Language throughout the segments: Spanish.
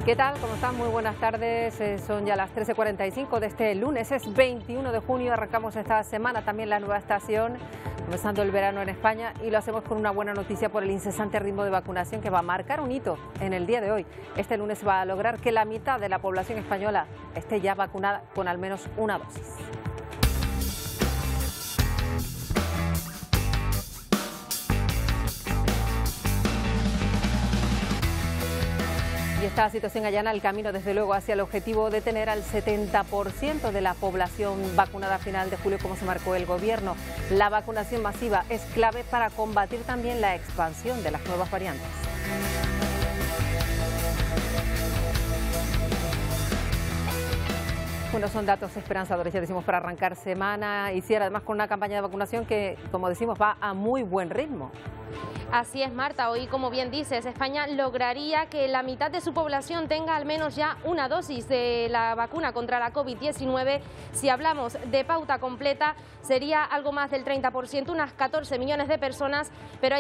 ¿Qué tal? ¿Cómo están? Muy buenas tardes. Son ya las 13:45 de este lunes. Es 21 de junio. Arrancamos esta semana también la nueva estación, comenzando el verano en España, y lo hacemos con una buena noticia por el incesante ritmo de vacunación que va a marcar un hito en el día de hoy. Este lunes se va a lograr que la mitad de la población española esté ya vacunada con al menos una dosis. Y esta situación allana el camino, desde luego, hacia el objetivo de tener al 70% de la población vacunada a final de julio, como se marcó el Gobierno. La vacunación masiva es clave para combatir también la expansión de las nuevas variantes. Bueno, son datos esperanzadores, ya decimos, para arrancar semana y sí, además con una campaña de vacunación que, como decimos, va a muy buen ritmo. Así es, Marta. Hoy, como bien dices, España lograría que la mitad de su población tenga al menos ya una dosis de la vacuna contra la COVID-19. Si hablamos de pauta completa, sería algo más del 30%, unas 14 millones de personas, pero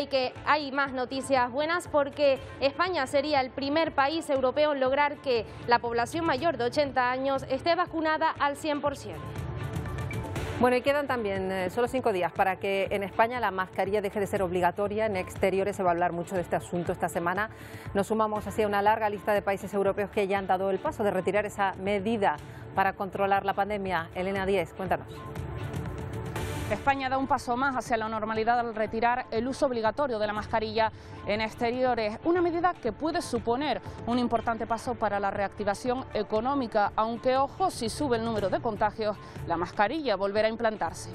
hay más noticias buenas porque España sería el primer país europeo en lograr que la población mayor de 80 años esté vacunada al 100%. Bueno, y quedan también solo 5 días para que en España la mascarilla deje de ser obligatoria. En exteriores se va a hablar mucho de este asunto esta semana. Nos sumamos así a una larga lista de países europeos que ya han dado el paso de retirar esa medida para controlar la pandemia. Elena Díez, cuéntanos. España da un paso más hacia la normalidad al retirar el uso obligatorio de la mascarilla en exteriores, una medida que puede suponer un importante paso para la reactivación económica, aunque ojo, si sube el número de contagios, la mascarilla volverá a implantarse.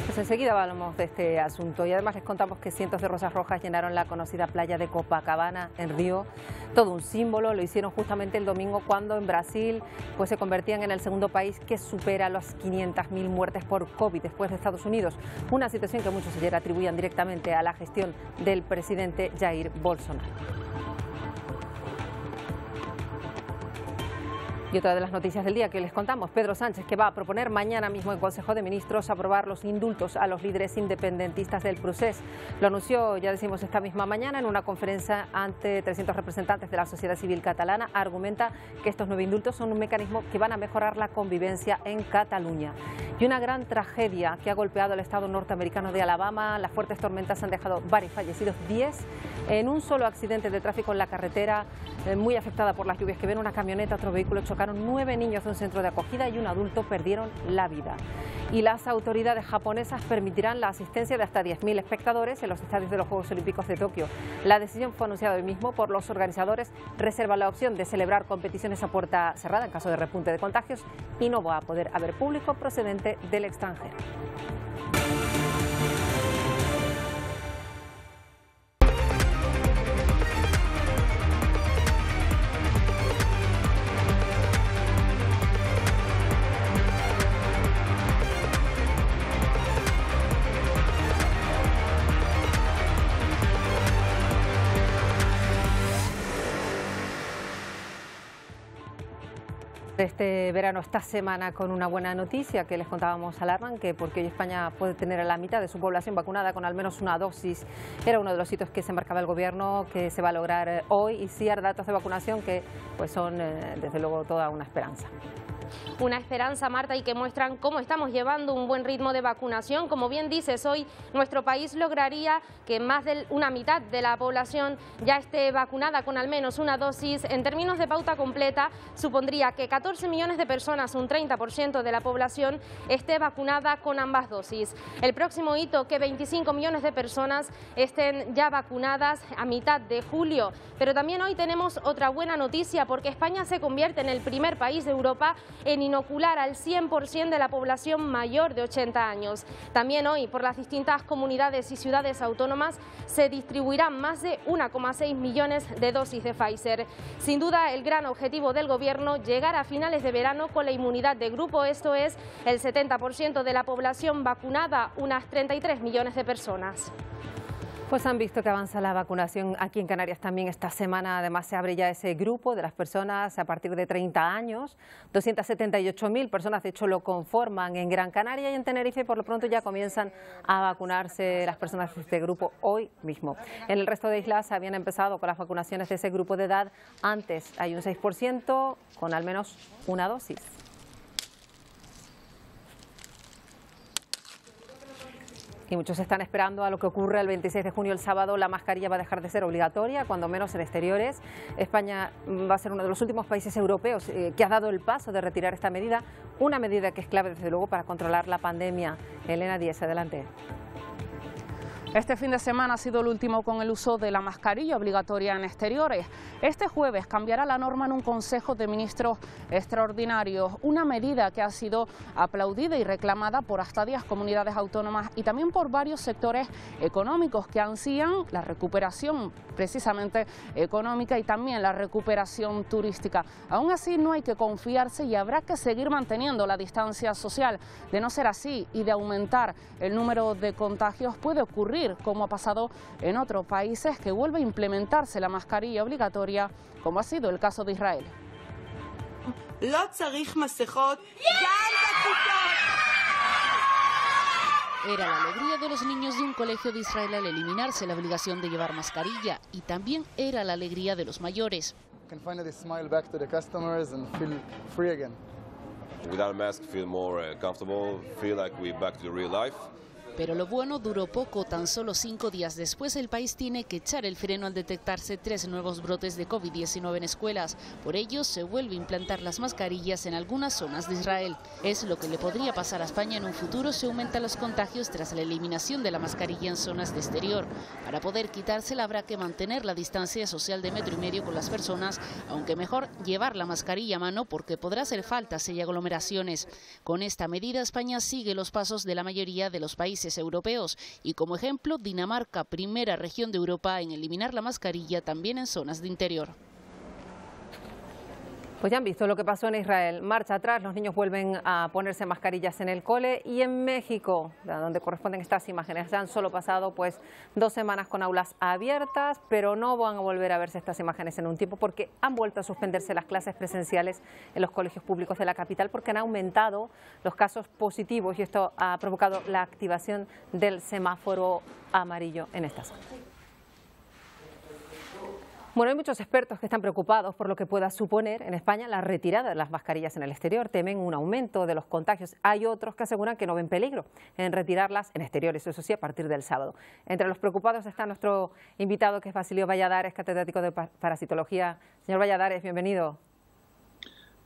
Pues enseguida hablamos de este asunto y además les contamos que cientos de rosas rojas llenaron la conocida playa de Copacabana en Río. Todo un símbolo, lo hicieron justamente el domingo cuando en Brasil pues se convertían en el segundo país que supera las 500.000 muertes por COVID después de Estados Unidos. Una situación que muchos ayer atribuían directamente a la gestión del presidente Jair Bolsonaro. Y otra de las noticias del día que les contamos, Pedro Sánchez, que va a proponer mañana mismo en Consejo de Ministros aprobar los indultos a los líderes independentistas del Procés. Lo anunció, ya decimos, esta misma mañana en una conferencia ante 300 representantes de la sociedad civil catalana. Argumenta que estos 9 indultos son un mecanismo que van a mejorar la convivencia en Cataluña. Y una gran tragedia que ha golpeado el estado norteamericano de Alabama. Las fuertes tormentas han dejado varios fallecidos, 10 en un solo accidente de tráfico en la carretera, muy afectada por las lluvias que ven. Una camioneta, otro vehículo chocaron 9 niños de un centro de acogida y un adulto perdieron la vida. Y las autoridades japonesas permitirán la asistencia de hasta 10.000 espectadores en los estadios de los Juegos Olímpicos de Tokio. La decisión fue anunciada hoy mismo por los organizadores. Reservan la opción de celebrar competiciones a puerta cerrada en caso de repunte de contagios y no va a poder haber público procedente del extranjero. Este verano, esta semana, con una buena noticia que les contábamos al arranque, porque hoy España puede tener a la mitad de su población vacunada con al menos una dosis. Era uno de los hitos que se marcaba el Gobierno, que se va a lograr hoy, y sí hay datos de vacunación que pues son desde luego toda una esperanza. Una esperanza, Marta, y que muestran cómo estamos llevando un buen ritmo de vacunación. Como bien dices, hoy nuestro país lograría que más de una mitad de la población ya esté vacunada con al menos una dosis. En términos de pauta completa, supondría que 14 millones de personas, un 30% de la población, esté vacunada con ambas dosis. El próximo hito, que 25 millones de personas estén ya vacunadas a mitad de julio. Pero también hoy tenemos otra buena noticia, porque España se convierte en el primer país de Europa en inocular al 100% de la población mayor de 80 años. También hoy, por las distintas comunidades y ciudades autónomas, se distribuirán más de 1,6 millones de dosis de Pfizer. Sin duda, el gran objetivo del Gobierno, llegar a finales de verano con la inmunidad de grupo, esto es, el 70% de la población vacunada, unas 33 millones de personas. Pues han visto que avanza la vacunación aquí en Canarias también esta semana. Además se abre ya ese grupo de las personas a partir de 30 años. 278.000 personas de hecho lo conforman en Gran Canaria y en Tenerife. Por lo pronto ya comienzan a vacunarse las personas de este grupo hoy mismo. En el resto de islas habían empezado con las vacunaciones de ese grupo de edad antes. Hay un 6% con al menos una dosis. Y muchos están esperando a lo que ocurre el 26 de junio, el sábado. La mascarilla va a dejar de ser obligatoria, cuando menos en exteriores. España va a ser uno de los últimos países europeos que ha dado el paso de retirar esta medida, una medida que es clave desde luego para controlar la pandemia. Elena Díez, adelante. Este fin de semana ha sido el último con el uso de la mascarilla obligatoria en exteriores. Este jueves cambiará la norma en un Consejo de Ministros extraordinario, una medida que ha sido aplaudida y reclamada por hasta 10 comunidades autónomas y también por varios sectores económicos que ansían la recuperación precisamente económica y también la recuperación turística. Aún así no hay que confiarse y habrá que seguir manteniendo la distancia social. De no ser así y de aumentar el número de contagios puede ocurrir, como ha pasado en otros países, que vuelve a implementarse la mascarilla obligatoria, como ha sido el caso de Israel. Era la alegría de los niños de un colegio de Israel al eliminarse la obligación de llevar mascarilla, y también era la alegría de los mayores. Without a mask, feel more comfortable, feel like we're back to the real life. Pero lo bueno duró poco. Tan solo 5 días después el país tiene que echar el freno al detectarse 3 nuevos brotes de COVID-19 en escuelas. Por ello se vuelve a implantar las mascarillas en algunas zonas de Israel. Es lo que le podría pasar a España en un futuro si aumentan los contagios tras la eliminación de la mascarilla en zonas de exterior. Para poder quitársela habrá que mantener la distancia social de 1,5 metros con las personas, aunque mejor llevar la mascarilla a mano porque podrá hacer falta si hay aglomeraciones. Con esta medida España sigue los pasos de la mayoría de los países europeos y como ejemplo Dinamarca, primera región de Europa en eliminar la mascarilla también en zonas de interior. Pues ya han visto lo que pasó en Israel. Marcha atrás, los niños vuelven a ponerse mascarillas en el cole, y en México, donde corresponden estas imágenes, han solo pasado pues 2 semanas con aulas abiertas, pero no van a volver a verse estas imágenes en un tiempo porque han vuelto a suspenderse las clases presenciales en los colegios públicos de la capital porque han aumentado los casos positivos y esto ha provocado la activación del semáforo amarillo en esta zona. Bueno, hay muchos expertos que están preocupados por lo que pueda suponer en España la retirada de las mascarillas en el exterior. Temen un aumento de los contagios. Hay otros que aseguran que no ven peligro en retirarlas en exteriores, eso sí, a partir del sábado. Entre los preocupados está nuestro invitado, que es Basilio Valladares, catedrático de parasitología. Señor Valladares, bienvenido.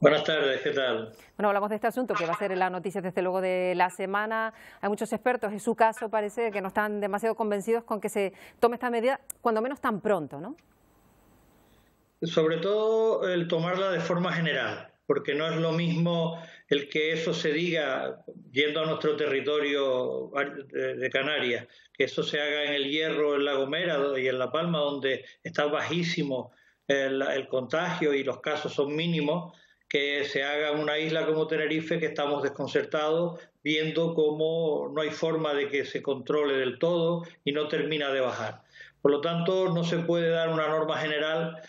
Buenas tardes, ¿qué tal? Bueno, hablamos de este asunto que va a ser la noticia desde luego de la semana. Hay muchos expertos, en su caso parece que no están demasiado convencidos con que se tome esta medida, cuando menos tan pronto, ¿no? Sobre todo el tomarla de forma general, porque no es lo mismo el que eso se diga yendo a nuestro territorio de Canarias, que eso se haga en El Hierro, en La Gomera y en La Palma, donde está bajísimo el contagio y los casos son mínimos, que se haga en una isla como Tenerife, que estamos desconcertados viendo cómo no hay forma de que se controle del todo y no termina de bajar. Por lo tanto, no se puede dar una norma general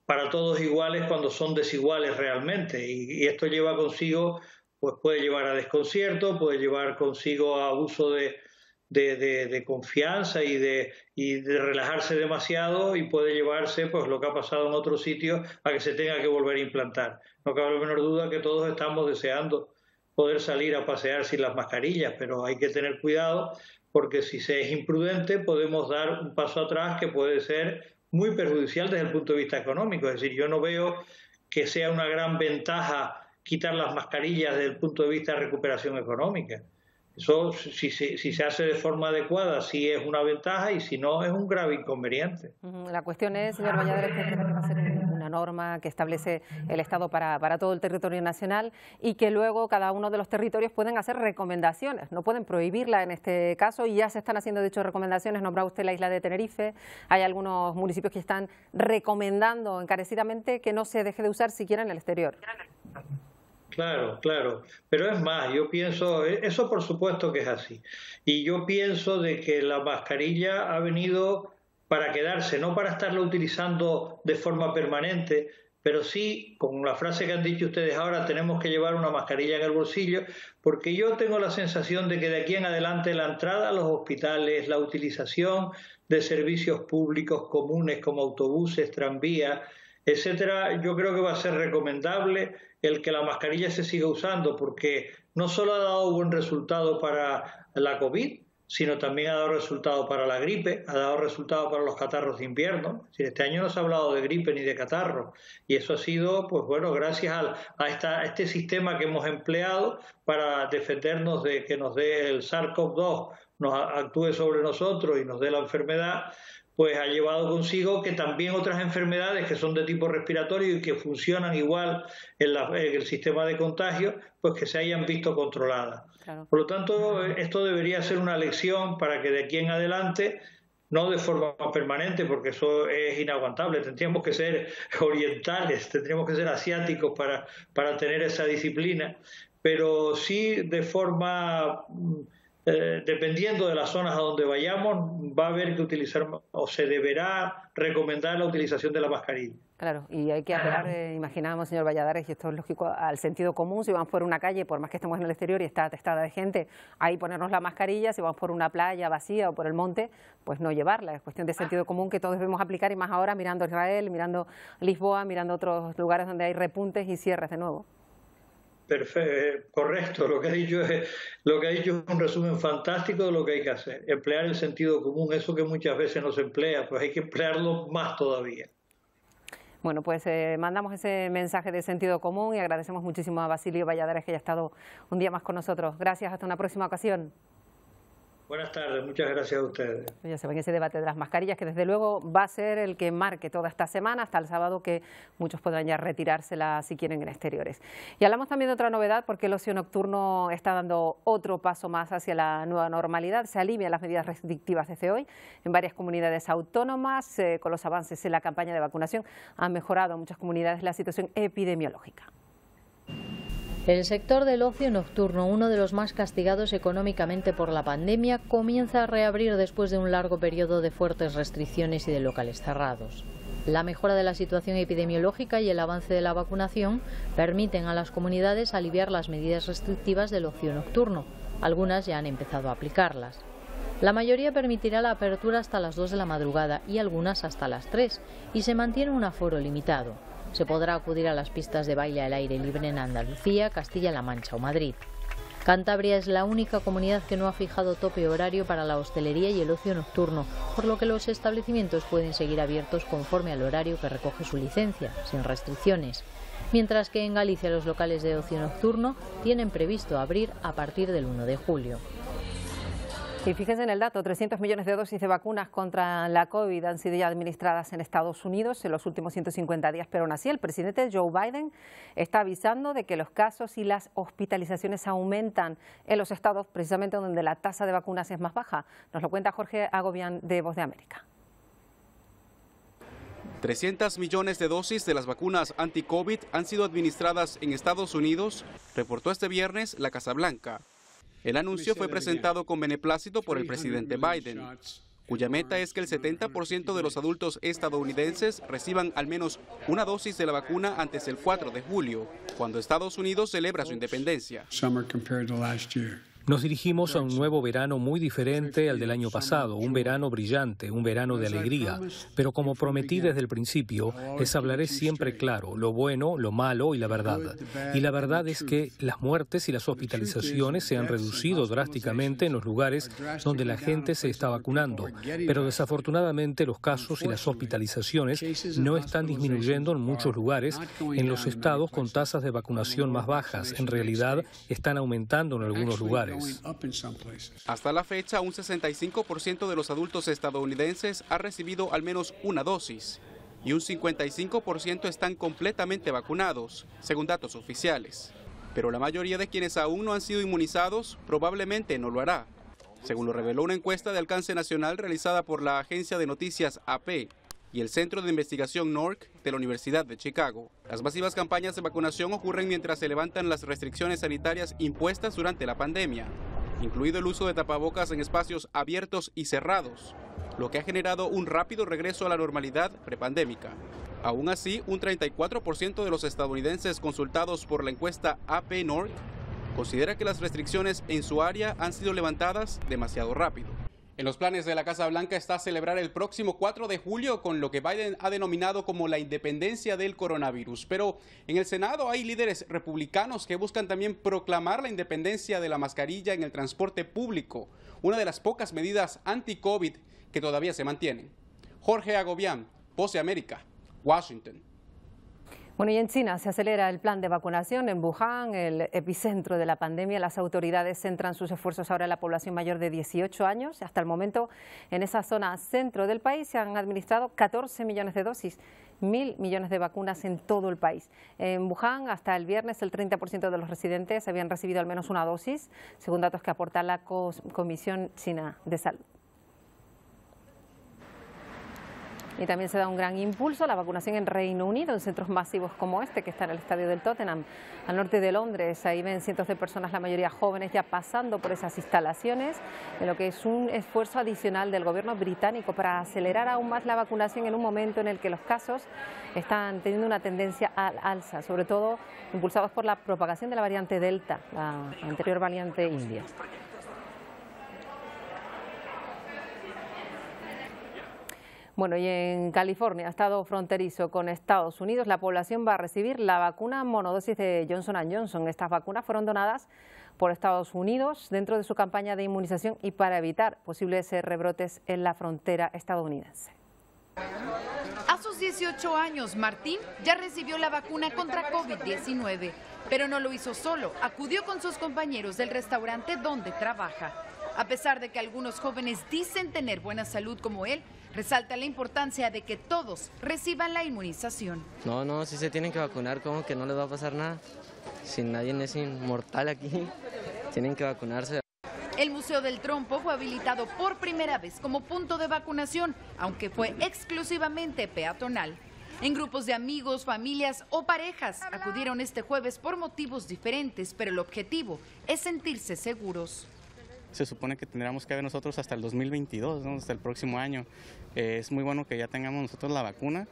para todos iguales cuando son desiguales realmente, y esto lleva consigo, pues puede llevar a desconcierto, puede llevar consigo a abuso de confianza y de relajarse demasiado, y puede llevarse, pues lo que ha pasado en otros sitios, a que se tenga que volver a implantar. No cabe la menor duda que todos estamos deseando poder salir a pasear sin las mascarillas, pero hay que tener cuidado porque si se es imprudente podemos dar un paso atrás que puede ser muy perjudicial desde el punto de vista económico. Es decir, yo no veo que sea una gran ventaja quitar las mascarillas desde el punto de vista de recuperación económica. Eso, si se hace de forma adecuada, sí es una ventaja, y si no, es un grave inconveniente. La cuestión es, señor Valladares, que va a ser una norma que establece el Estado para todo el territorio nacional y que luego cada uno de los territorios pueden hacer recomendaciones, no pueden prohibirla en este caso, y ya se están haciendo de hecho recomendaciones. Nombraba usted la isla de Tenerife, hay algunos municipios que están recomendando encarecidamente que no se deje de usar siquiera en el exterior. Claro, claro. Pero es más, yo pienso, eso por supuesto que es así. Y yo pienso de que la mascarilla ha venido para quedarse, no para estarla utilizando de forma permanente, pero sí, con la frase que han dicho ustedes ahora, tenemos que llevar una mascarilla en el bolsillo, porque yo tengo la sensación de que de aquí en adelante la entrada a los hospitales, la utilización de servicios públicos comunes como autobuses, tranvías, etcétera, yo creo que va a ser recomendable el que la mascarilla se siga usando, porque no solo ha dado buen resultado para la COVID, sino también ha dado resultado para la gripe, ha dado resultado para los catarros de invierno. Es decir, este año no se ha hablado de gripe ni de catarro, y eso ha sido, pues bueno, gracias a este sistema que hemos empleado para defendernos de que nos dé el SARS-CoV-2, nos actúe sobre nosotros y nos dé la enfermedad, pues ha llevado consigo que también otras enfermedades que son de tipo respiratorio y que funcionan igual en el sistema de contagio, pues que se hayan visto controladas. Claro. Por lo tanto, esto debería ser una lección para que de aquí en adelante, no de forma permanente, porque eso es inaguantable, tendríamos que ser orientales, tendríamos que ser asiáticos para tener esa disciplina, pero sí de forma... dependiendo de las zonas a donde vayamos, va a haber que utilizar o se deberá recomendar la utilización de la mascarilla. Claro, y hay que apelar, imaginábamos, señor Valladares, y esto es lógico, al sentido común. Si vamos por una calle, por más que estemos en el exterior y está atestada de gente, ahí ponernos la mascarilla. Si vamos por una playa vacía o por el monte, pues no llevarla. Es cuestión de sentido común que todos debemos aplicar, y más ahora mirando Israel, mirando Lisboa, mirando otros lugares donde hay repuntes y cierres de nuevo. Perfecto, correcto, lo que ha dicho es un resumen fantástico de lo que hay que hacer, emplear el sentido común, eso que muchas veces no se emplea, pues hay que emplearlo más todavía. Bueno, pues mandamos ese mensaje de sentido común y agradecemos muchísimo a Basilio Valladares que haya estado un día más con nosotros. Gracias, hasta una próxima ocasión. Buenas tardes, muchas gracias a ustedes. Ya saben, ese debate de las mascarillas que desde luego va a ser el que marque toda esta semana hasta el sábado, que muchos podrán ya retirárselas si quieren en exteriores. Y hablamos también de otra novedad, porque el ocio nocturno está dando otro paso más hacia la nueva normalidad. Se alivian las medidas restrictivas desde hoy en varias comunidades autónomas. Con los avances en la campaña de vacunación han mejorado en muchas comunidades la situación epidemiológica. El sector del ocio nocturno, uno de los más castigados económicamente por la pandemia, comienza a reabrir después de un largo periodo de fuertes restricciones y de locales cerrados. La mejora de la situación epidemiológica y el avance de la vacunación permiten a las comunidades aliviar las medidas restrictivas del ocio nocturno. Algunas ya han empezado a aplicarlas. La mayoría permitirá la apertura hasta las 2 de la madrugada y algunas hasta las 3, y se mantiene un aforo limitado. Se podrá acudir a las pistas de baile al aire libre en Andalucía, Castilla-La Mancha o Madrid. Cantabria es la única comunidad que no ha fijado tope horario para la hostelería y el ocio nocturno, por lo que los establecimientos pueden seguir abiertos conforme al horario que recoge su licencia, sin restricciones. Mientras que en Galicia los locales de ocio nocturno tienen previsto abrir a partir del 1 de julio. Y fíjense en el dato, 300 millones de dosis de vacunas contra la COVID han sido ya administradas en Estados Unidos en los últimos 150 días, pero aún así el presidente Joe Biden está avisando de que los casos y las hospitalizaciones aumentan en los estados precisamente donde la tasa de vacunas es más baja. Nos lo cuenta Jorge Agobián de Voz de América. 300 millones de dosis de las vacunas anti-COVID han sido administradas en Estados Unidos, reportó este viernes la Casa Blanca. El anuncio fue presentado con beneplácito por el presidente Biden, cuya meta es que el 70% de los adultos estadounidenses reciban al menos una dosis de la vacuna antes del 4 de julio, cuando Estados Unidos celebra su independencia. Nos dirigimos a un nuevo verano muy diferente al del año pasado, un verano brillante, un verano de alegría. Pero como prometí desde el principio, les hablaré siempre claro, lo bueno, lo malo y la verdad. Y la verdad es que las muertes y las hospitalizaciones se han reducido drásticamente en los lugares donde la gente se está vacunando. Pero desafortunadamente los casos y las hospitalizaciones no están disminuyendo en muchos lugares, en los estados con tasas de vacunación más bajas. En realidad están aumentando en algunos lugares. Hasta la fecha, un 65% de los adultos estadounidenses ha recibido al menos una dosis y un 55% están completamente vacunados, según datos oficiales. Pero la mayoría de quienes aún no han sido inmunizados probablemente no lo hará, según lo reveló una encuesta de alcance nacional realizada por la agencia de noticias AP. y el Centro de Investigación NORC de la Universidad de Chicago. Las masivas campañas de vacunación ocurren mientras se levantan las restricciones sanitarias impuestas durante la pandemia, incluido el uso de tapabocas en espacios abiertos y cerrados, lo que ha generado un rápido regreso a la normalidad prepandémica. Aún así, un 34% de los estadounidenses consultados por la encuesta AP-NORC considera que las restricciones en su área han sido levantadas demasiado rápido. En los planes de la Casa Blanca está celebrar el próximo 4 de julio con lo que Biden ha denominado como la independencia del coronavirus. Pero en el Senado hay líderes republicanos que buscan también proclamar la independencia de la mascarilla en el transporte público, una de las pocas medidas anti-COVID que todavía se mantienen. Jorge Agobián, Voz de América, Washington. Bueno, y en China se acelera el plan de vacunación. En Wuhan, el epicentro de la pandemia, las autoridades centran sus esfuerzos ahora en la población mayor de 18 años. Hasta el momento, en esa zona centro del país se han administrado 14 millones de dosis, 1.000 millones de vacunas en todo el país. En Wuhan, hasta el viernes, el 30% de los residentes habían recibido al menos una dosis, según datos que aporta la Comisión China de Salud. Y también se da un gran impulso a la vacunación en Reino Unido, en centros masivos como este, que está en el estadio del Tottenham, al norte de Londres. Ahí ven cientos de personas, la mayoría jóvenes, ya pasando por esas instalaciones, en lo que es un esfuerzo adicional del gobierno británico para acelerar aún más la vacunación en un momento en el que los casos están teniendo una tendencia al alza, sobre todo impulsados por la propagación de la variante Delta, la anterior variante india. Bueno, y en California, estado fronterizo con Estados Unidos, la población va a recibir la vacuna monodosis de Johnson & Johnson. Estas vacunas fueron donadas por Estados Unidos dentro de su campaña de inmunización y para evitar posibles rebrotes en la frontera estadounidense. A sus 18 años, Martín ya recibió la vacuna contra COVID-19, pero no lo hizo solo, acudió con sus compañeros del restaurante donde trabaja. A pesar de que algunos jóvenes dicen tener buena salud como él, resalta la importancia de que todos reciban la inmunización. No, si se tienen que vacunar, ¿cómo que no les va a pasar nada? Si nadie es inmortal aquí, tienen que vacunarse. El Museo del Trompo fue habilitado por primera vez como punto de vacunación, aunque fue exclusivamente peatonal. En grupos de amigos, familias o parejas acudieron este jueves por motivos diferentes, pero el objetivo es sentirse seguros. Se supone que tendríamos que ver nosotros hasta el 2022, ¿no? Hasta el próximo año. Es muy bueno que ya tengamos nosotros la vacuna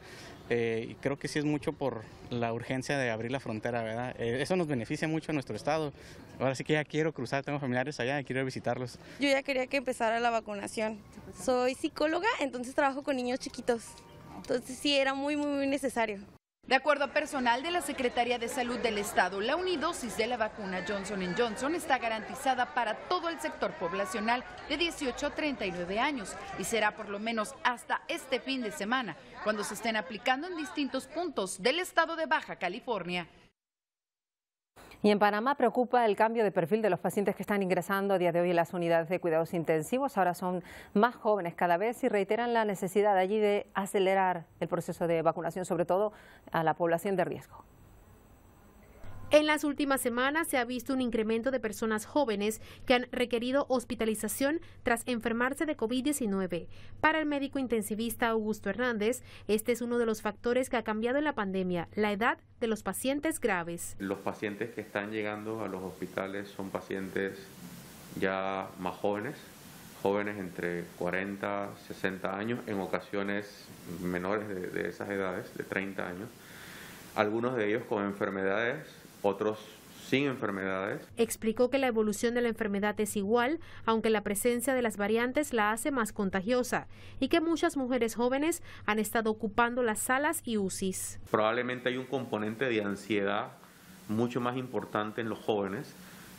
y creo que sí es mucho por la urgencia de abrir la frontera, ¿verdad? Eso nos beneficia mucho a nuestro estado. Ahora sí que ya quiero cruzar, tengo familiares allá y quiero visitarlos. Yo ya quería que empezara la vacunación. Soy psicóloga, entonces trabajo con niños chiquitos. Entonces sí, era muy necesario. De acuerdo a personal de la Secretaría de Salud del Estado, la unidosis de la vacuna Johnson & Johnson está garantizada para todo el sector poblacional de 18 a 39 años y será por lo menos hasta este fin de semana, cuando se estén aplicando en distintos puntos del estado de Baja California. Y en Panamá preocupa el cambio de perfil de los pacientes que están ingresando a día de hoy en las unidades de cuidados intensivos. Ahora son más jóvenes cada vez y reiteran la necesidad allí de acelerar el proceso de vacunación, sobre todo a la población de riesgo. En las últimas semanas se ha visto un incremento de personas jóvenes que han requerido hospitalización tras enfermarse de COVID-19. Para el médico intensivista Augusto Hernández, este es uno de los factores que ha cambiado en la pandemia, la edad de los pacientes graves. Los pacientes que están llegando a los hospitales son pacientes ya más jóvenes entre 40 y 60 años, en ocasiones menores de esas edades, de 30 años. Algunos de ellos con enfermedades, otros sin enfermedades. Explicó que la evolución de la enfermedad es igual, aunque la presencia de las variantes la hace más contagiosa, y que muchas mujeres jóvenes han estado ocupando las salas y UCIs. Probablemente hay un componente de ansiedad mucho más importante en los jóvenes,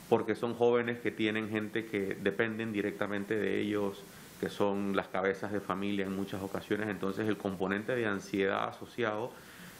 porque son jóvenes que tienen gente que dependen directamente de ellos, que son las cabezas de familia en muchas ocasiones, entonces el componente de ansiedad asociado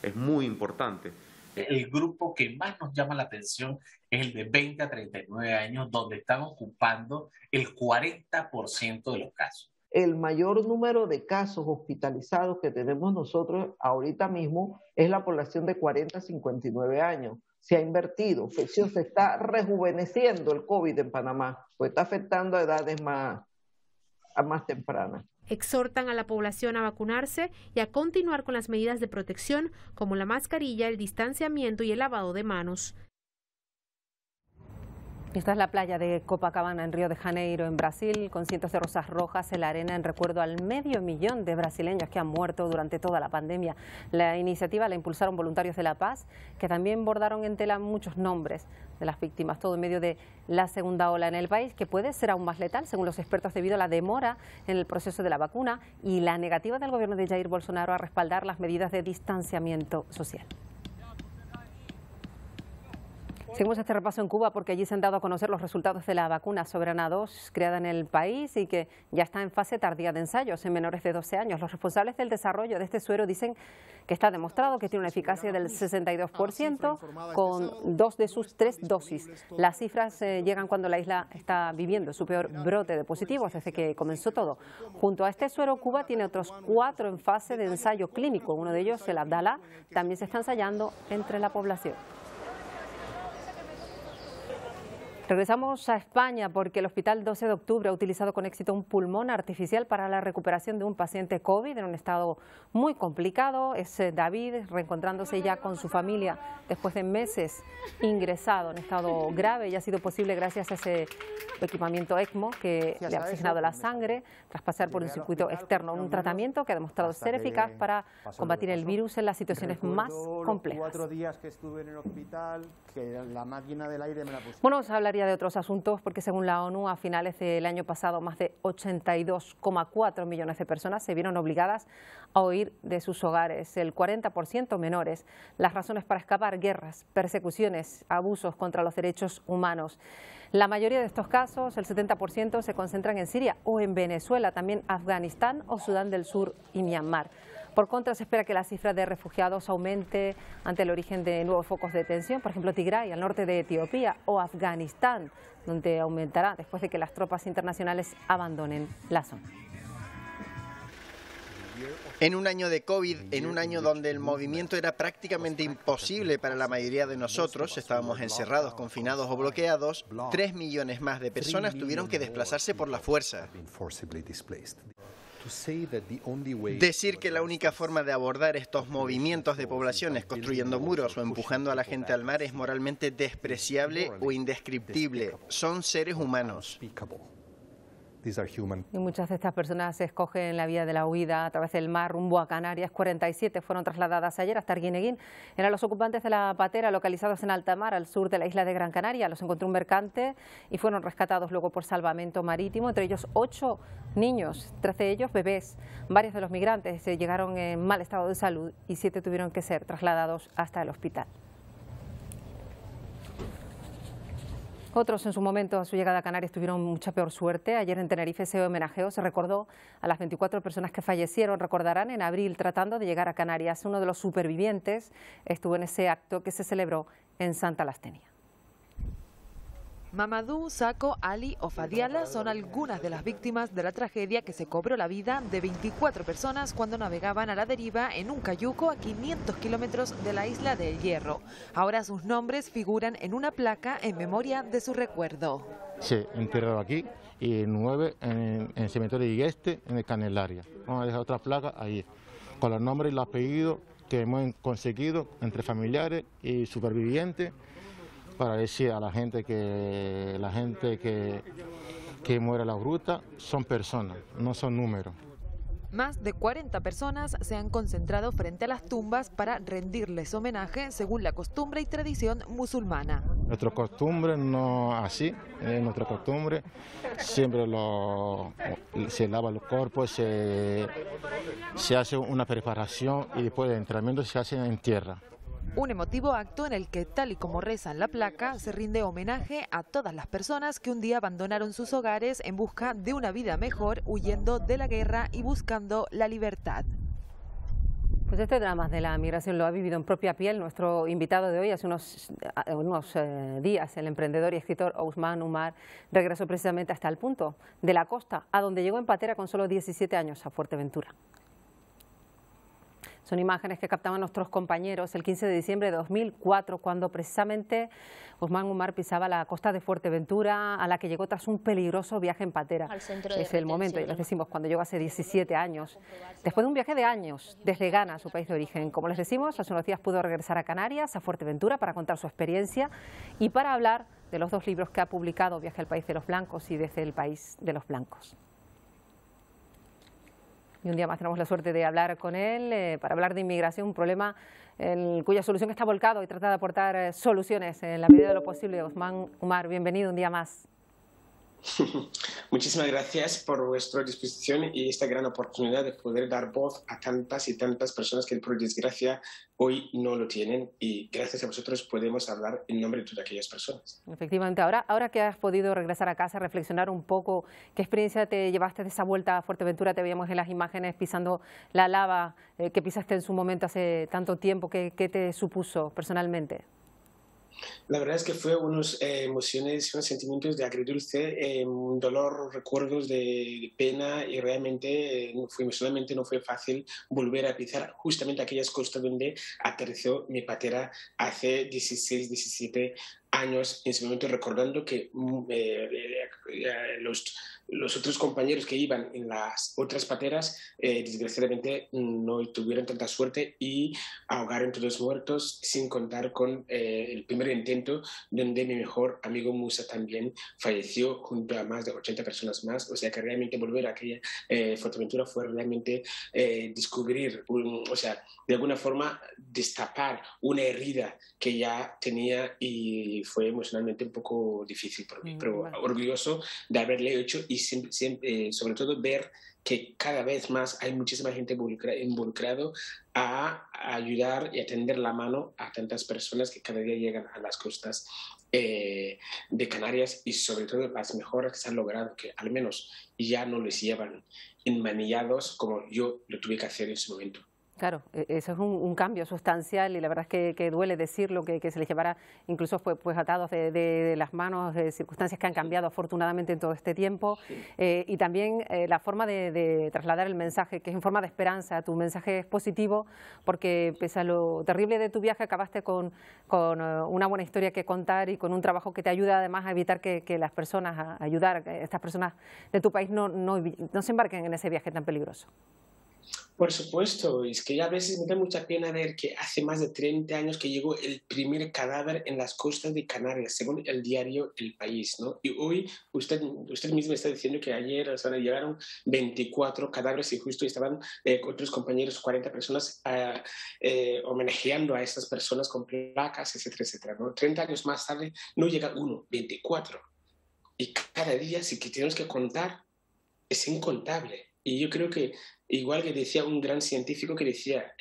es muy importante. El grupo que más nos llama la atención es el de 20 a 39 años, donde están ocupando el 40% de los casos. El mayor número de casos hospitalizados que tenemos nosotros ahorita mismo es la población de 40 a 59 años. Se ha invertido, se está rejuveneciendo el COVID en Panamá, pues está afectando a edades más tempranas. Exhortan a la población a vacunarse y a continuar con las medidas de protección como la mascarilla, el distanciamiento y el lavado de manos. Esta es la playa de Copacabana en Río de Janeiro, en Brasil, con cientos de rosas rojas en la arena en recuerdo al 500.000 de brasileños que han muerto durante toda la pandemia. La iniciativa la impulsaron voluntarios de La Paz, que también bordaron en tela muchos nombres de las víctimas, todo en medio de la segunda ola en el país, que puede ser aún más letal, según los expertos, debido a la demora en el proceso de la vacuna y la negativa del gobierno de Jair Bolsonaro a respaldar las medidas de distanciamiento social. Seguimos este repaso en Cuba porque allí se han dado a conocer los resultados de la vacuna Soberana 2 creada en el país y que ya está en fase tardía de ensayos en menores de 12 años. Los responsables del desarrollo de este suero dicen que está demostrado que tiene una eficacia del 62% con 2 de sus 3 dosis. Las cifras llegan cuando la isla está viviendo su peor brote de positivos desde que comenzó todo. Junto a este suero, Cuba tiene otros 4 en fase de ensayo clínico. Uno de ellos, el Abdala, también se está ensayando entre la población. Regresamos a España porque el Hospital 12 de Octubre ha utilizado con éxito un pulmón artificial para la recuperación de un paciente COVID en un estado muy complicado. Es David, reencontrándose ya con su familia después de meses ingresado en estado grave, y ha sido posible gracias a ese equipamiento ECMO que le ha oxigenado la sangre tras pasar por un circuito externo, un tratamiento que ha demostrado ser eficaz para combatir el virus en las situaciones más complejas. 4 días que estuve en el hospital, que la máquina del aire me la pusieron. Bueno, os hablaría de otros asuntos porque según la ONU, a finales del año pasado, más de 82,4 millones de personas se vieron obligadas a huir de sus hogares, el 40% menores. Las razones para escapar: guerras, persecuciones, abusos contra los derechos humanos. La mayoría de estos casos, el 70%, se concentran en Siria o en Venezuela, también Afganistán o Sudán del Sur y Myanmar. Por contra, se espera que la cifra de refugiados aumente ante el origen de nuevos focos de tensión, por ejemplo, Tigray, al norte de Etiopía, o Afganistán, donde aumentará después de que las tropas internacionales abandonen la zona. En un año de COVID, en un año donde el movimiento era prácticamente imposible para la mayoría de nosotros, estábamos encerrados, confinados o bloqueados, 3 millones más de personas tuvieron que desplazarse por la fuerza. Decir que la única forma de abordar estos movimientos de población es construyendo muros o empujando a la gente al mar es moralmente despreciable o indescriptible. Son seres humanos. Y muchas de estas personas escogen la vía de la huida a través del mar rumbo a Canarias. 47 fueron trasladadas ayer hasta Arguineguín. Eran los ocupantes de la patera localizados en alta mar, al sur de la isla de Gran Canaria. Los encontró un mercante y fueron rescatados luego por salvamento marítimo, entre ellos 8 niños, 13 de ellos bebés. Varios de los migrantes llegaron en mal estado de salud y 7 tuvieron que ser trasladados hasta el hospital. Otros en su momento a su llegada a Canarias tuvieron mucha peor suerte. Ayer en Tenerife ese homenajeo se recordó a las 24 personas que fallecieron, recordarán, en abril tratando de llegar a Canarias. Uno de los supervivientes estuvo en ese acto que se celebró en Santa Lastenia. Mamadou, Sako, Ali o Fadiala son algunas de las víctimas de la tragedia que se cobró la vida de 24 personas cuando navegaban a la deriva en un cayuco a 500 kilómetros de la isla de El Hierro. Ahora sus nombres figuran en una placa en memoria de su recuerdo. Sí, enterrado aquí y 9 en el cementerio de Igueste, en el Canelaria. Vamos a dejar otra placa ahí, con los nombres y los apellidos que hemos conseguido entre familiares y supervivientes, para decir a la gente que muere en la gruta son personas, no son números. Más de 40 personas se han concentrado frente a las tumbas para rendirles homenaje según la costumbre y tradición musulmana. Nuestra costumbre no así, nuestra costumbre siempre se lava los cuerpos, se hace una preparación y después del entrenamiento se hace en tierra. Un emotivo acto en el que, tal y como reza en la placa, se rinde homenaje a todas las personas que un día abandonaron sus hogares en busca de una vida mejor, huyendo de la guerra y buscando la libertad. Pues este drama de la migración lo ha vivido en propia piel nuestro invitado de hoy. Hace unos días el emprendedor y escritor Ousmane Oumar regresó precisamente hasta el punto de la costa, a donde llegó en patera con solo 17 años, a Fuerteventura. Son imágenes que captaban nuestros compañeros el 15 de diciembre de 2004, cuando precisamente Ousmane Oumar pisaba la costa de Fuerteventura, a la que llegó tras un peligroso viaje en patera. Es el momento, y les decimos, cuando llegó hace 17 años, después de un viaje de años desde Ghana, su país de origen. Como les decimos, hace unos días pudo regresar a Canarias, a Fuerteventura, para contar su experiencia y para hablar de los 2 libros que ha publicado, Viaje al País de los Blancos y Desde el País de los Blancos. Y un día más tenemos la suerte de hablar con él para hablar de inmigración, un problema en cuya solución está volcado y trata de aportar soluciones en la medida de lo posible. Ousmane Oumar, bienvenido un día más. Muchísimas gracias por vuestra disposición y esta gran oportunidad de poder dar voz a tantas y tantas personas que por desgracia hoy no lo tienen, y gracias a vosotros podemos hablar en nombre de todas aquellas personas. Efectivamente, ahora que has podido regresar a casa, reflexionar un poco, ¿qué experiencia te llevaste de esa vuelta a Fuerteventura? Te veíamos en las imágenes pisando la lava que pisaste en su momento hace tanto tiempo. ¿Qué te supuso personalmente? La verdad es que fue unas emociones, unos sentimientos de agridulce, dolor, recuerdos de pena, y realmente emocionalmente no fue fácil volver a pisar justamente aquellas costas donde aterrizó mi patera hace 16, 17 años, en ese momento, recordando que los otros compañeros que iban en las otras pateras desgraciadamente no tuvieron tanta suerte y ahogaron todos muertos, sin contar con el primer intento donde mi mejor amigo Musa también falleció junto a más de 80 personas más. O sea que realmente volver a aquella Fuerteventura fue realmente descubrir, o sea, de alguna forma destapar una herida que ya tenía, y fue emocionalmente un poco difícil para mí, pero orgulloso de haberle hecho, y siempre, sobre todo ver que cada vez más hay muchísima gente involucrado a ayudar y a tender la mano a tantas personas que cada día llegan a las costas de Canarias, y sobre todo las mejoras que se han logrado, que al menos ya no les llevan enmanillados como yo lo tuve que hacer en su momento. Claro, eso es un cambio sustancial, y la verdad es que duele decirlo, que se les llevara incluso pues atados de las manos, de circunstancias que han cambiado afortunadamente en todo este tiempo. Sí. Y también la forma de trasladar el mensaje, que es en forma de esperanza. Tu mensaje es positivo porque, pese a lo terrible de tu viaje, acabaste con una buena historia que contar y con un trabajo que te ayuda además a evitar que las personas, a ayudar a estas personas de tu país no se embarquen en ese viaje tan peligroso. Por supuesto, es que a veces me da mucha pena ver que hace más de 30 años que llegó el primer cadáver en las costas de Canarias, según el diario El País, ¿no? Y hoy usted mismo está diciendo que ayer llegaron 24 cadáveres, y justo estaban otros compañeros, 40 personas, homenajeando a estas personas con placas, etcétera, etcétera, ¿no? 30 años más tarde no llega uno, 24. Y cada día, si que tenemos que contar, es incontable. Y yo creo que, igual que decía un gran científico que decía,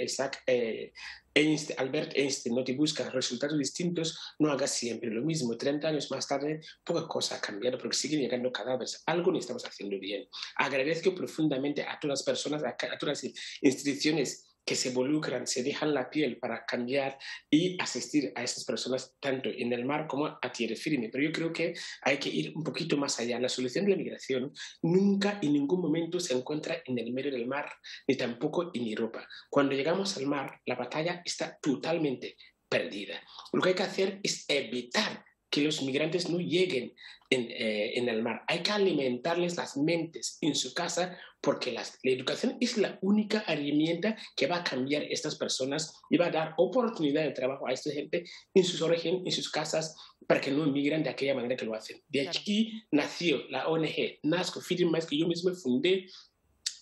Albert Einstein, no te buscas resultados distintos, no hagas siempre lo mismo. 30 años más tarde, pocas cosas han cambiado, porque siguen llegando cadáveres. Algo no estamos haciendo bien. Agradezco profundamente a todas las personas, a todas las instituciones que se involucran, se dejan la piel para cambiar y asistir a estas personas tanto en el mar como a tierra firme. Pero yo creo que hay que ir un poquito más allá. La solución de la migración nunca en ningún momento se encuentra en el medio del mar, ni tampoco en Europa. Cuando llegamos al mar, la batalla está totalmente perdida. Lo que hay que hacer es evitar que los migrantes no lleguen en el mar. Hay que alimentarles las mentes en su casa, porque la educación es la única herramienta que va a cambiar a estas personas y va a dar oportunidad de trabajo a esta gente en sus orígenes, en sus casas, para que no emigren de aquella manera que lo hacen. De aquí nació la ONG NASCO Feeding Minds, que yo mismo fundé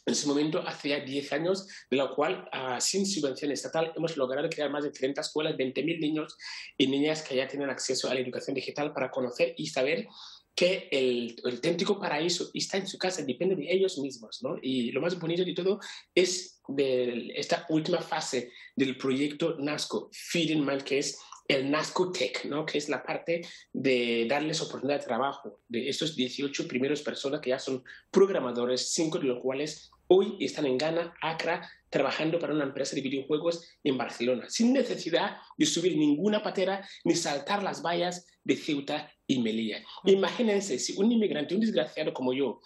en su momento hace ya 10 años, de la cual sin subvención estatal hemos logrado crear más de 30 escuelas, 20.000 niños y niñas que ya tienen acceso a la educación digital para conocer y saber que el auténtico paraíso está en su casa, depende de ellos mismos, ¿no? Y lo más bonito de todo es de esta última fase del proyecto NASCO Feeding Minds, que es el NASCO Tech, ¿no? Que es la parte de darles oportunidad de trabajo de estos 18 primeros personas que ya son programadores, 5 de los cuales hoy están en Ghana, Accra, trabajando para una empresa de videojuegos en Barcelona, sin necesidad de subir ninguna patera ni saltar las vallas de Ceuta y Melilla. Imagínense si un inmigrante, un desgraciado como yo,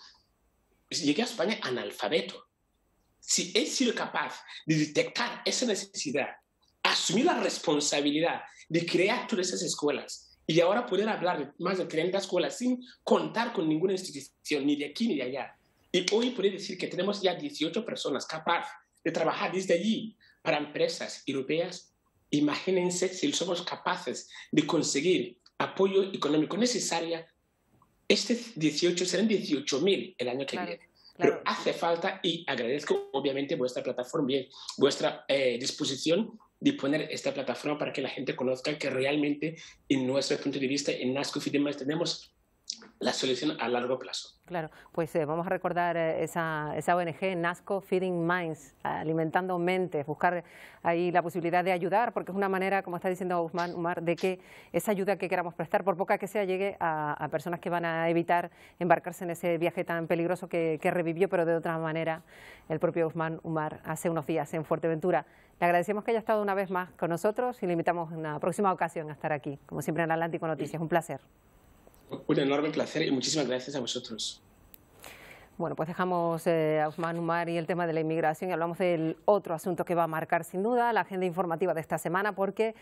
llegué a España analfabeto, si he sido capaz de detectar esa necesidad, asumir la responsabilidad de crear todas esas escuelas y ahora poder hablar de más de 30 escuelas sin contar con ninguna institución, ni de aquí ni de allá. Y hoy poder decir que tenemos ya 18 personas capaces de trabajar desde allí para empresas europeas. Imagínense si somos capaces de conseguir apoyo económico necesario. Serán 18.000 el año que viene. Pero hace falta, y agradezco obviamente vuestra plataforma, vuestra disposición de poner esta plataforma para que la gente conozca que realmente, en nuestro punto de vista, en NASCO Feeding Minds tenemos la solución a largo plazo. Claro, pues vamos a recordar esa ONG, NASCO Feeding Minds, alimentando mentes, buscar ahí la posibilidad de ayudar, porque es una manera, como está diciendo Ousmane Umar, de que esa ayuda que queramos prestar, por poca que sea, llegue a personas que van a evitar embarcarse en ese viaje tan peligroso que revivió, pero de otra manera, el propio Ousmane Umar hace unos días en Fuerteventura. Le agradecemos que haya estado una vez más con nosotros y le invitamos en una próxima ocasión a estar aquí, como siempre en Atlántico Noticias. Un placer. Un enorme placer y muchísimas gracias a vosotros. Bueno, pues dejamos a Ousmane Umar y el tema de la inmigración y hablamos del otro asunto que va a marcar sin duda la agenda informativa de esta semana, porque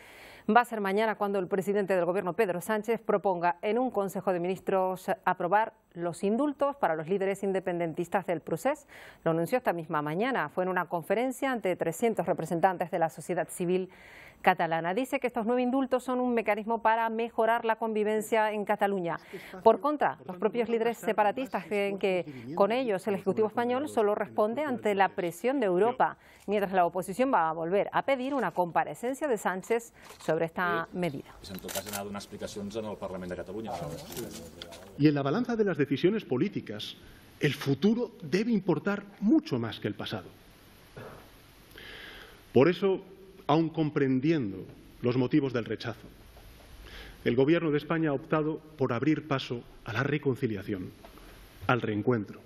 va a ser mañana cuando el presidente del Gobierno, Pedro Sánchez, proponga en un Consejo de Ministros aprobar los indultos para los líderes independentistas del procés. Lo anunció esta misma mañana. Fue en una conferencia ante 300 representantes de la sociedad civil catalana. Dice que estos 9 indultos son un mecanismo para mejorar la convivencia en Cataluña. Por contra, los propios líderes separatistas creen que con ellos el Ejecutivo español solo responde ante la presión de Europa, mientras la oposición va a volver a pedir una comparecencia de Sánchez sobre esta medida. Y en la balanza de las decisiones políticas, el futuro debe importar mucho más que el pasado. Por eso, aun comprendiendo los motivos del rechazo, el Gobierno de España ha optado por abrir paso a la reconciliación, al reencuentro.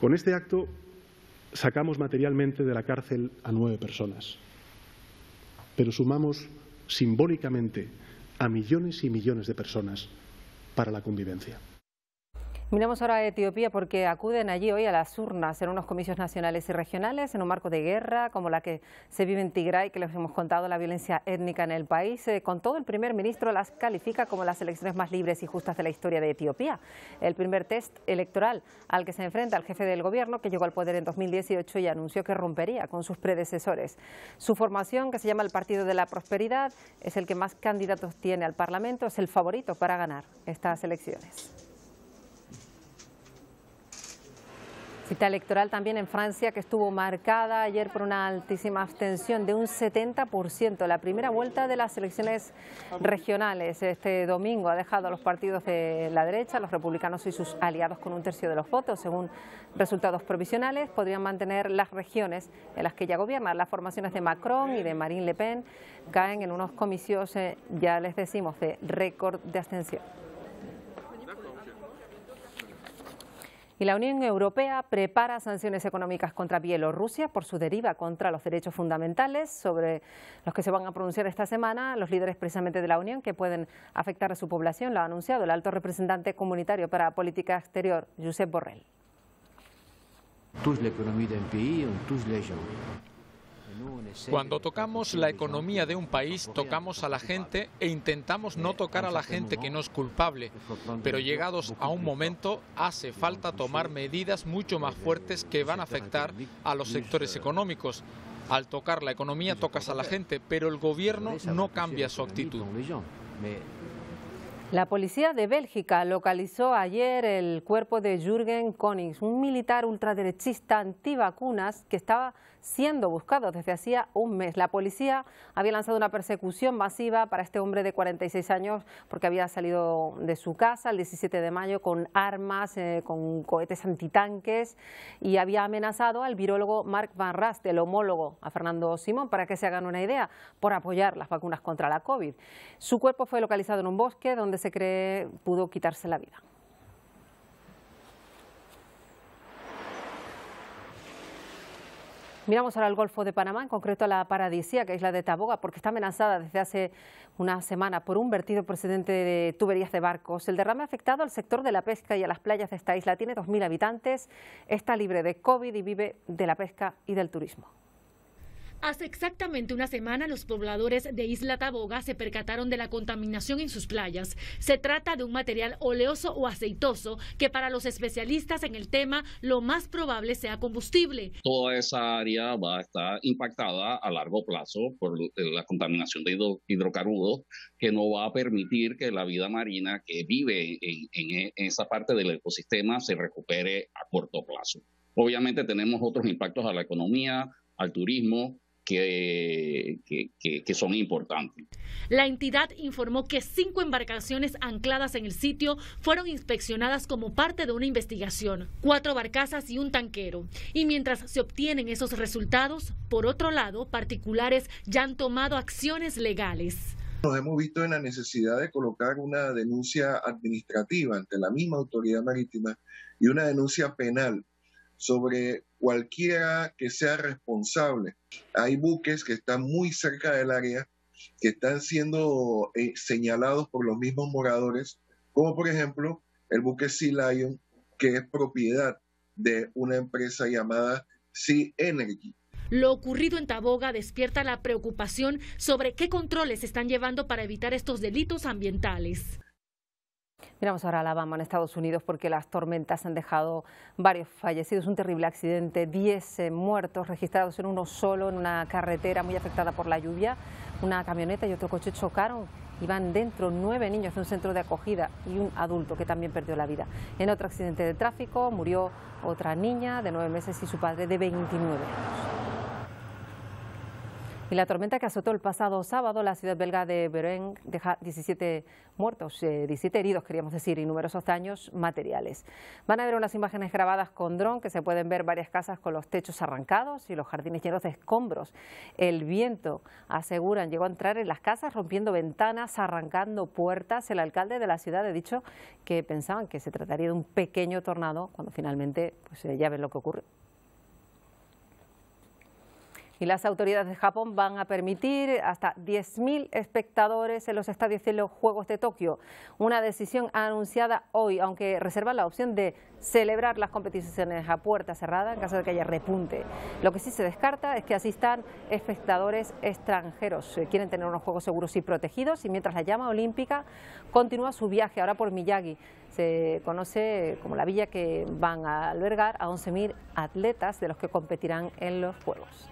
Con este acto sacamos materialmente de la cárcel a 9 personas, pero sumamos simbólicamente a millones y millones de personas para la convivencia. Miramos ahora a Etiopía porque acuden allí hoy a las urnas en unos comicios nacionales y regionales en un marco de guerra como la que se vive en Tigray, que les hemos contado, la violencia étnica en el país. Con todo, el primer ministro las califica como las elecciones más libres y justas de la historia de Etiopía. El primer test electoral al que se enfrenta el jefe del gobierno, que llegó al poder en 2018 y anunció que rompería con sus predecesores. Su formación, que se llama el Partido de la Prosperidad, es el que más candidatos tiene al Parlamento, es el favorito para ganar estas elecciones. Cita electoral también en Francia, que estuvo marcada ayer por una altísima abstención de un 70%. La primera vuelta de las elecciones regionales este domingo ha dejado a los partidos de la derecha, los republicanos y sus aliados, con un tercio de los votos. Según resultados provisionales, podrían mantener las regiones en las que ya gobiernan. Las formaciones de Macron y de Marine Le Pen caen en unos comicios, ya les decimos, de récord de abstención. Y la Unión Europea prepara sanciones económicas contra Bielorrusia por su deriva contra los derechos fundamentales, sobre los que se van a pronunciar esta semana los líderes precisamente de la Unión, que pueden afectar a su población. Lo ha anunciado el alto representante comunitario para política exterior, Josep Borrell. Cuando tocamos la economía de un país, tocamos a la gente e intentamos no tocar a la gente que no es culpable. Pero llegados a un momento, hace falta tomar medidas mucho más fuertes que van a afectar a los sectores económicos. Al tocar la economía, tocas a la gente, pero el gobierno no cambia su actitud. La policía de Bélgica localizó ayer el cuerpo de Jürgen Konings, un militar ultraderechista antivacunas que estaba siendo buscado desde hacía un mes. La policía había lanzado una persecución masiva para este hombre de 46 años porque había salido de su casa el 17 de mayo con armas, con cohetes antitanques, y había amenazado al virólogo Mark Van Rast, el homólogo a Fernando Simón, para que se hagan una idea, por apoyar las vacunas contra la COVID. Su cuerpo fue localizado en un bosque donde se cree pudo quitarse la vida. Miramos ahora al Golfo de Panamá, en concreto a la paradisíaca isla de Taboga, porque está amenazada desde hace una semana por un vertido procedente de tuberías de barcos. El derrame ha afectado al sector de la pesca y a las playas de esta isla. Tiene 2.000 habitantes, está libre de COVID y vive de la pesca y del turismo. Hace exactamente una semana los pobladores de Isla Taboga se percataron de la contaminación en sus playas. Se trata de un material oleoso o aceitoso que para los especialistas en el tema lo más probable sea combustible. Toda esa área va a estar impactada a largo plazo por la contaminación de hidrocarburos, que no va a permitir que la vida marina que vive en esa parte del ecosistema se recupere a corto plazo. Obviamente tenemos otros impactos a la economía, al turismo, que son importantes. La entidad informó que 5 embarcaciones ancladas en el sitio fueron inspeccionadas como parte de una investigación, 4 barcazas y un tanquero. Y mientras se obtienen esos resultados, por otro lado, particulares ya han tomado acciones legales. Nos hemos visto en la necesidad de colocar una denuncia administrativa ante la misma autoridad marítima y una denuncia penal sobre cualquiera que sea responsable. Hay buques que están muy cerca del área, que están siendo señalados por los mismos moradores, como por ejemplo el buque Sea Lion, que es propiedad de una empresa llamada Sea Energy. Lo ocurrido en Taboga despierta la preocupación sobre qué controles se están llevando para evitar estos delitos ambientales. Miramos ahora a Alabama, en Estados Unidos, porque las tormentas han dejado varios fallecidos. Un terrible accidente, 10 muertos registrados en uno solo, en una carretera muy afectada por la lluvia. Una camioneta y otro coche chocaron. Iban dentro 9 niños de un centro de acogida y un adulto que también perdió la vida. En otro accidente de tráfico murió otra niña de 9 meses y su padre de 29 años. Y la tormenta que azotó el pasado sábado la ciudad belga de Beren deja 17 muertos, 17 heridos, queríamos decir, y numerosos daños materiales. Van a ver unas imágenes grabadas con dron que se pueden ver varias casas con los techos arrancados y los jardines llenos de escombros. El viento, aseguran, llegó a entrar en las casas rompiendo ventanas, arrancando puertas. El alcalde de la ciudad ha dicho que pensaban que se trataría de un pequeño tornado cuando finalmente pues, ya ven lo que ocurre. Y las autoridades de Japón van a permitir hasta 10.000 espectadores en los estadios de los Juegos de Tokio. Una decisión anunciada hoy, aunque reserva la opción de celebrar las competiciones a puerta cerrada en caso de que haya repunte. Lo que sí se descarta es que asistan espectadores extranjeros. Quieren tener unos Juegos seguros y protegidos, y mientras la llama olímpica continúa su viaje ahora por Miyagi. Se conoce como la villa que van a albergar a 11.000 atletas de los que competirán en los Juegos.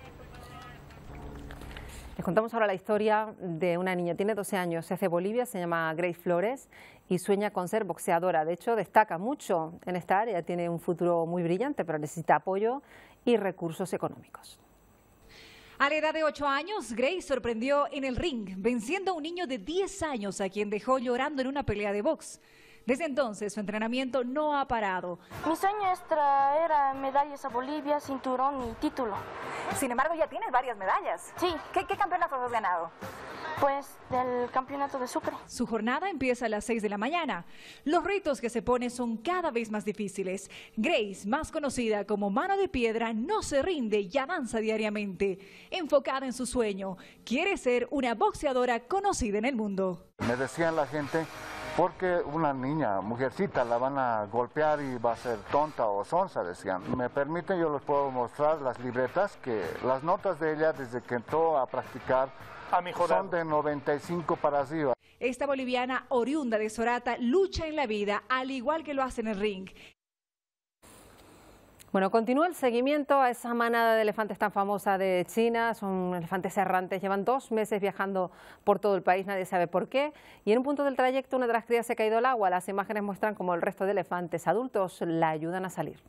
Les contamos ahora la historia de una niña, tiene 12 años, es de Bolivia, se llama Grace Flores y sueña con ser boxeadora. De hecho, destaca mucho en esta área, tiene un futuro muy brillante, pero necesita apoyo y recursos económicos. A la edad de 8 años, Grace sorprendió en el ring, venciendo a un niño de 10 años a quien dejó llorando en una pelea de box. Desde entonces, su entrenamiento no ha parado. Mi sueño es traer medallas a Bolivia, cinturón y título. Sin embargo, ya tienes varias medallas. Sí. ¿Qué campeonatos has ganado? Pues del campeonato de Sucre. Su jornada empieza a las 6 de la mañana. Los retos que se pone son cada vez más difíciles. Grace, más conocida como Mano de Piedra, no se rinde y avanza diariamente. Enfocada en su sueño, quiere ser una boxeadora conocida en el mundo. Me decían la gente, porque una niña, mujercita, la van a golpear y va a ser tonta o sonsa, decían. Me permiten, yo les puedo mostrar las libretas, que las notas de ella desde que entró a practicar son de 95 para arriba. Esta boliviana oriunda de Sorata lucha en la vida, al igual que lo hace en el ring. Bueno, continúa el seguimiento a esa manada de elefantes tan famosa de China. Son elefantes errantes, llevan 2 meses viajando por todo el país, nadie sabe por qué. Y en un punto del trayecto una de las crías se ha caído al agua. Las imágenes muestran cómo el resto de elefantes adultos la ayudan a salir.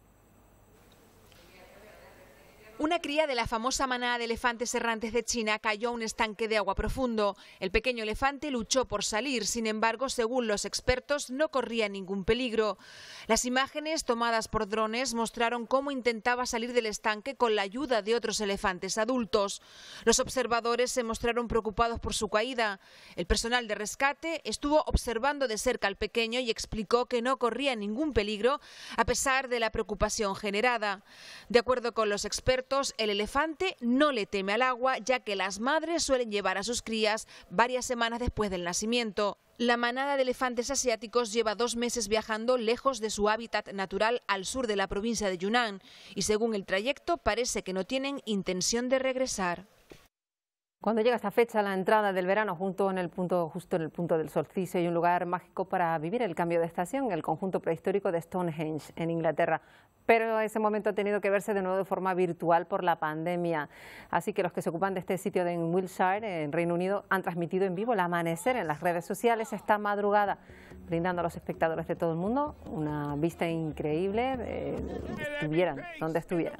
Una cría de la famosa manada de elefantes errantes de China cayó a un estanque de agua profundo. El pequeño elefante luchó por salir, sin embargo, según los expertos, no corría ningún peligro. Las imágenes tomadas por drones mostraron cómo intentaba salir del estanque con la ayuda de otros elefantes adultos. Los observadores se mostraron preocupados por su caída. El personal de rescate estuvo observando de cerca al pequeño y explicó que no corría ningún peligro a pesar de la preocupación generada. De acuerdo con los expertos, expertos, el elefante no le teme al agua, ya que las madres suelen llevar a sus crías varias semanas después del nacimiento. La manada de elefantes asiáticos lleva 2 meses viajando lejos de su hábitat natural al sur de la provincia de Yunnan y según el trayecto parece que no tienen intención de regresar. Cuando llega esta fecha, la entrada del verano, justo en el punto del solsticio, hay un lugar mágico para vivir el cambio de estación, el conjunto prehistórico de Stonehenge en Inglaterra. Pero ese momento ha tenido que verse de nuevo de forma virtual por la pandemia. Así que los que se ocupan de este sitio en Wiltshire, en Reino Unido, han transmitido en vivo el amanecer en las redes sociales esta madrugada, brindando a los espectadores de todo el mundo una vista increíble, estuvieran donde estuvieran.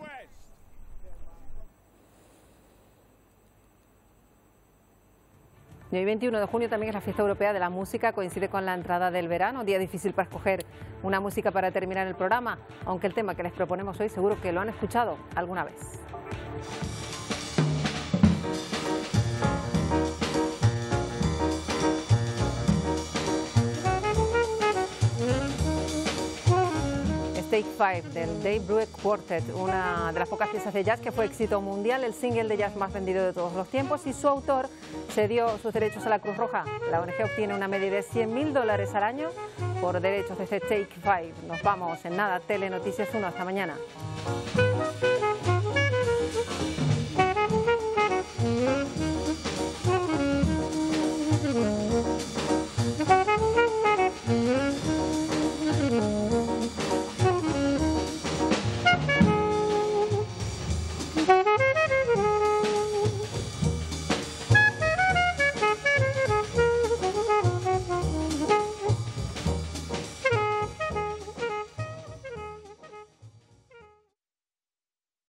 Y hoy 21 de junio también es la fiesta europea de la música, coincide con la entrada del verano, día difícil para escoger una música para terminar el programa, aunque el tema que les proponemos hoy seguro que lo han escuchado alguna vez. Take 5 del Dave Brubeck Quartet, una de las pocas piezas de jazz que fue éxito mundial, el single de jazz más vendido de todos los tiempos, y su autor cedió sus derechos a la Cruz Roja. La ONG obtiene una media de $100.000 al año por derechos de este Take 5. Nos vamos en nada, Telenoticias 1, hasta mañana.